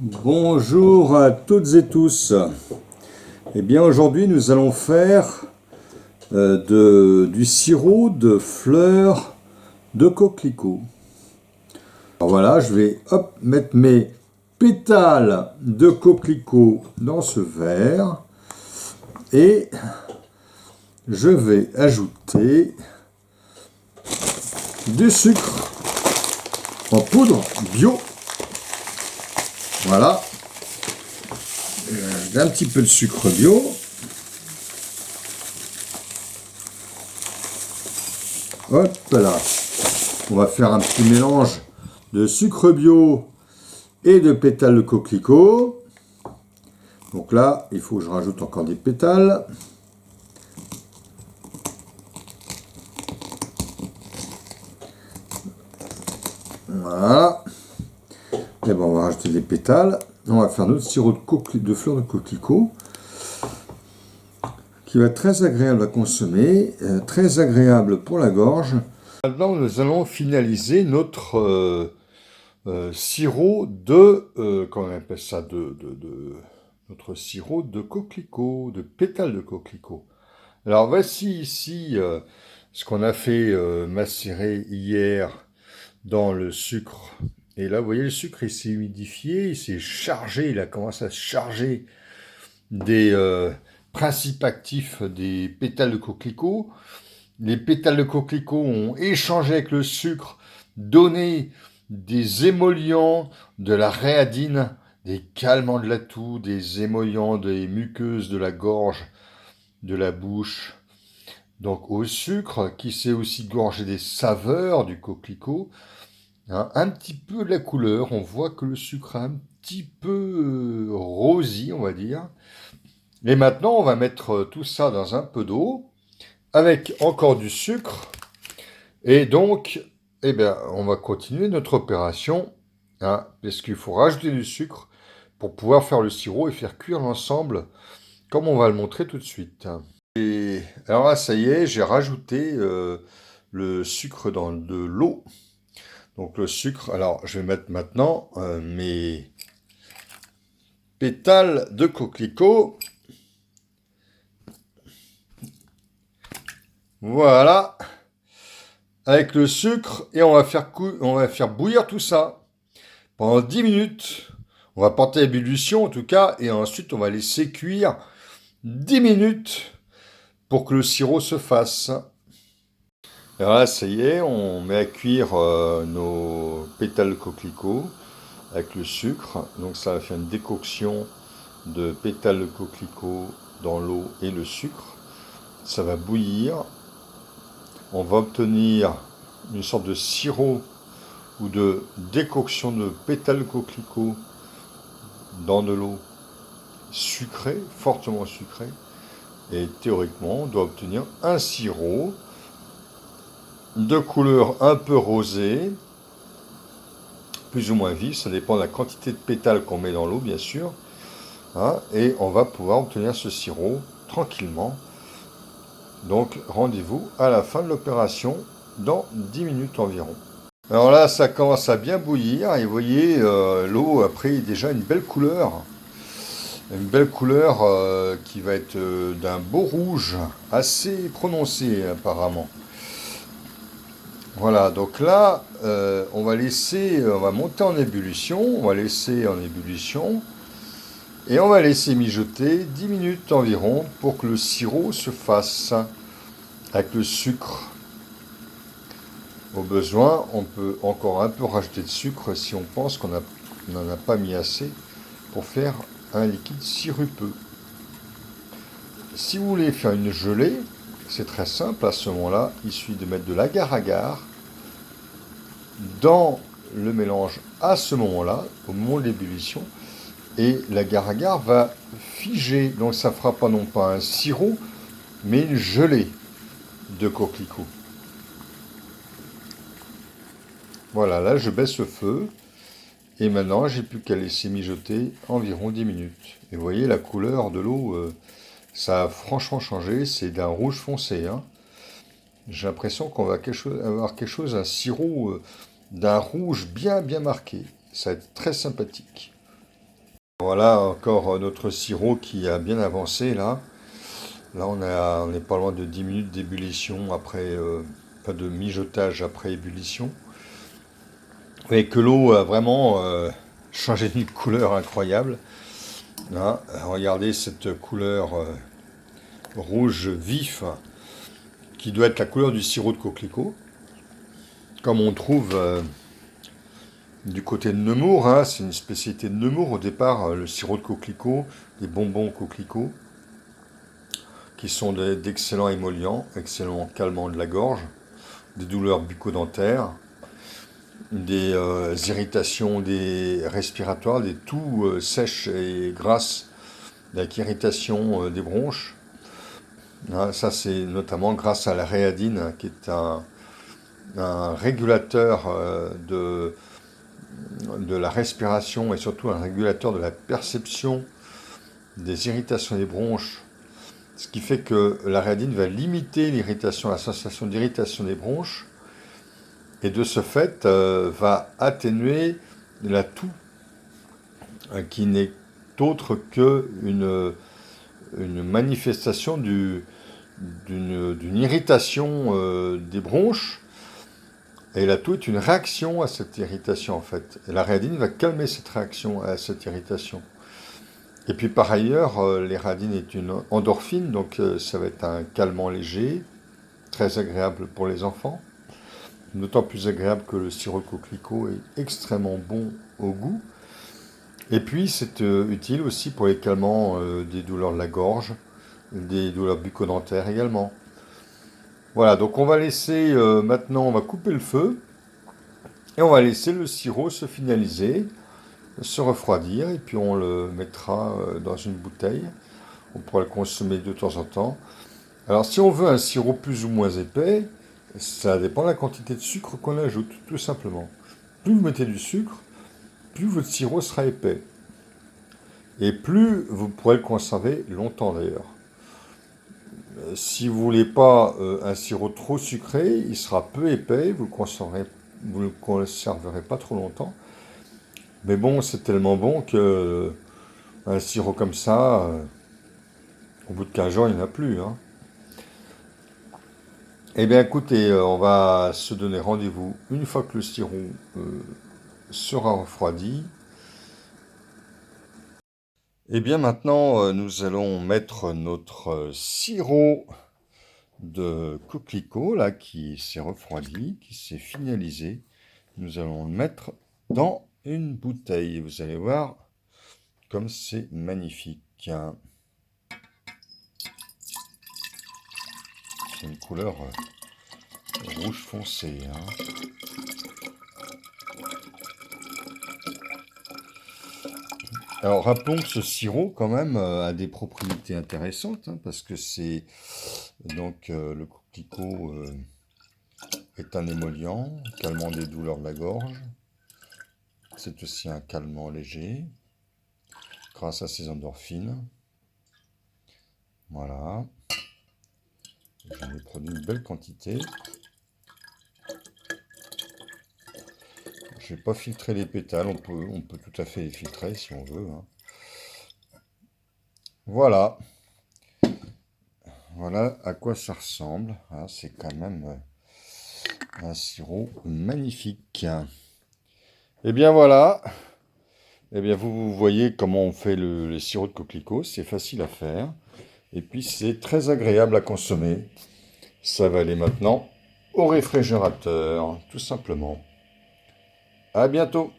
Bonjour à toutes et tous. Eh bien aujourd'hui nous allons faire du sirop de fleurs de coquelicot. Alors voilà, je vais mettre mes pétales de coquelicot dans ce verre et je vais ajouter du sucre en poudre bio. Voilà, un petit peu de sucre bio. Hop là, on va faire un petit mélange de sucre bio et de pétales de coquelicot. Donc là, il faut que je rajoute encore des pétales. Voilà. Et bon, on va rajouter des pétales. On va faire notre sirop de fleurs de coquelicot qui va être très agréable à consommer, très agréable pour la gorge. Maintenant, nous allons finaliser notre sirop comment on appelle ça, notre sirop de coquelicot, de pétales de coquelicot. Alors voici ici ce qu'on a fait macérer hier dans le sucre. Et là, vous voyez, le sucre, il s'est humidifié, il s'est chargé, il a commencé à se charger des principes actifs des pétales de coquelicot. Les pétales de coquelicot ont échangé avec le sucre, donné des émollients, de la réadine, des calmants de la toux, des émollients, des muqueuses de la gorge, de la bouche. Donc au sucre, qui s'est aussi gorgé des saveurs du coquelicot, un petit peu de la couleur, on voit que le sucre a un petit peu rosé, on va dire. Et maintenant, on va mettre tout ça dans un peu d'eau, avec encore du sucre. Et donc, eh bien, on va continuer notre opération, parce qu'il faut rajouter du sucre pour pouvoir faire le sirop et faire cuire l'ensemble, comme on va le montrer tout de suite. Et alors là, ça y est, j'ai rajouté le sucre dans de l'eau. Donc le sucre, alors je vais mettre maintenant mes pétales de coquelicot. Voilà, avec le sucre, et on va faire bouillir tout ça pendant 10 minutes. On va porter à ébullition en tout cas, et ensuite on va laisser cuire 10 minutes pour que le sirop se fasse. Et voilà, ça y est, on met à cuire nos pétales de coquelicot avec le sucre. Donc ça va faire une décoction de pétales de coquelicot dans l'eau et le sucre. Ça va bouillir. On va obtenir une sorte de sirop ou de décoction de pétales de coquelicot dans de l'eau sucrée, fortement sucrée. Et théoriquement, on doit obtenir un sirop de couleur un peu rosée, plus ou moins vif, ça dépend de la quantité de pétales qu'on met dans l'eau, bien sûr. Et on va pouvoir obtenir ce sirop tranquillement. Donc rendez-vous à la fin de l'opération dans 10 minutes environ. Alors là, ça commence à bien bouillir et vous voyez, l'eau a pris déjà une belle couleur. Une belle couleur qui va être d'un beau rouge assez prononcé apparemment. Voilà, donc là, on va monter en ébullition, on va laisser en ébullition. Et on va laisser mijoter 10 minutes environ pour que le sirop se fasse avec le sucre. Au besoin, on peut encore un peu rajouter de sucre si on pense qu'on n'en a pas mis assez pour faire un liquide sirupeux. Si vous voulez faire une gelée, c'est très simple à ce moment-là. Il suffit de mettre de l'agar-agar dans le mélange à ce moment-là, au moment de l'ébullition. Et l'agar-agar va figer, donc ça ne fera pas non pas un sirop, mais une gelée de coquelicot. Voilà, là je baisse le feu, et maintenant j'ai plus qu'à laisser mijoter environ 10 minutes. Et vous voyez la couleur de l'eau, ça a franchement changé, c'est d'un rouge foncé. J'ai l'impression qu'on va avoir quelque chose, un sirop d'un rouge bien marqué. Ça va être très sympathique. Voilà encore notre sirop qui a bien avancé là. Là on est pas loin de 10 minutes d'ébullition après, pas de mijotage après ébullition. Et que l'eau a vraiment changé d'une couleur incroyable. Là, regardez cette couleur rouge vif qui doit être la couleur du sirop de coquelicot. Comme on trouve du côté de Nemours, hein, c'est une spécialité de Nemours au départ, le sirop de coquelicot, des bonbons coquelicot, qui sont d'excellents émollients, excellents calmants de la gorge, des douleurs bucco-dentaires, des irritations des respiratoires, des toux sèches et grasses, avec irritation des bronches. Hein, ça, c'est notamment grâce à la réadine, hein, qui est un régulateur de la respiration et surtout un régulateur de la perception des irritations des bronches. Ce qui fait que la réadine va limiter l'irritation, la sensation d'irritation des bronches, et de ce fait va atténuer la toux, qui n'est autre qu'une une manifestation d'une irritation des bronches. Et la toux est une réaction à cette irritation en fait. Et la réadine va calmer cette réaction à cette irritation. Et puis par ailleurs, les réadines est une endorphine, donc ça va être un calmant léger, très agréable pour les enfants. D'autant plus agréable que le sirop de coquelicot est extrêmement bon au goût. Et puis c'est utile aussi pour les calmants des douleurs de la gorge, des douleurs bucco-dentaires également. Voilà, donc on va laisser maintenant, on va couper le feu et on va laisser le sirop se finaliser, se refroidir et puis on le mettra dans une bouteille. On pourra le consommer de temps en temps. Alors si on veut un sirop plus ou moins épais, ça dépend de la quantité de sucre qu'on ajoute, tout simplement. Plus vous mettez du sucre, plus votre sirop sera épais. Et plus vous pourrez le conserver longtemps d'ailleurs. Si vous ne voulez pas un sirop trop sucré, il sera peu épais, vous ne le conserverez pas trop longtemps. Mais bon, c'est tellement bon que un sirop comme ça, au bout de 15 jours, il n'y en a plus. Hein. Eh bien écoutez, on va se donner rendez-vous une fois que le sirop sera refroidi. Et bien maintenant, nous allons mettre notre sirop de coquelicot, là, qui s'est refroidi, qui s'est finalisé. Nous allons le mettre dans une bouteille. Vous allez voir comme c'est magnifique. C'est une couleur rouge foncé. Hein. Alors rappelons que ce sirop quand même a des propriétés intéressantes, hein, parce que c'est donc le coquelicot est un émollient, calmant des douleurs de la gorge. C'est aussi un calmant léger, grâce à ses endorphines. Voilà. J'en ai produit une belle quantité. Je n'ai pas filtré les pétales, on peut tout à fait les filtrer si on veut. Hein. Voilà. Voilà à quoi ça ressemble. Ah, c'est quand même un sirop magnifique. Et bien voilà. Eh bien vous voyez comment on fait le sirop de coquelicot. C'est facile à faire. Et puis c'est très agréable à consommer. Ça va aller maintenant au réfrigérateur, tout simplement. À bientôt.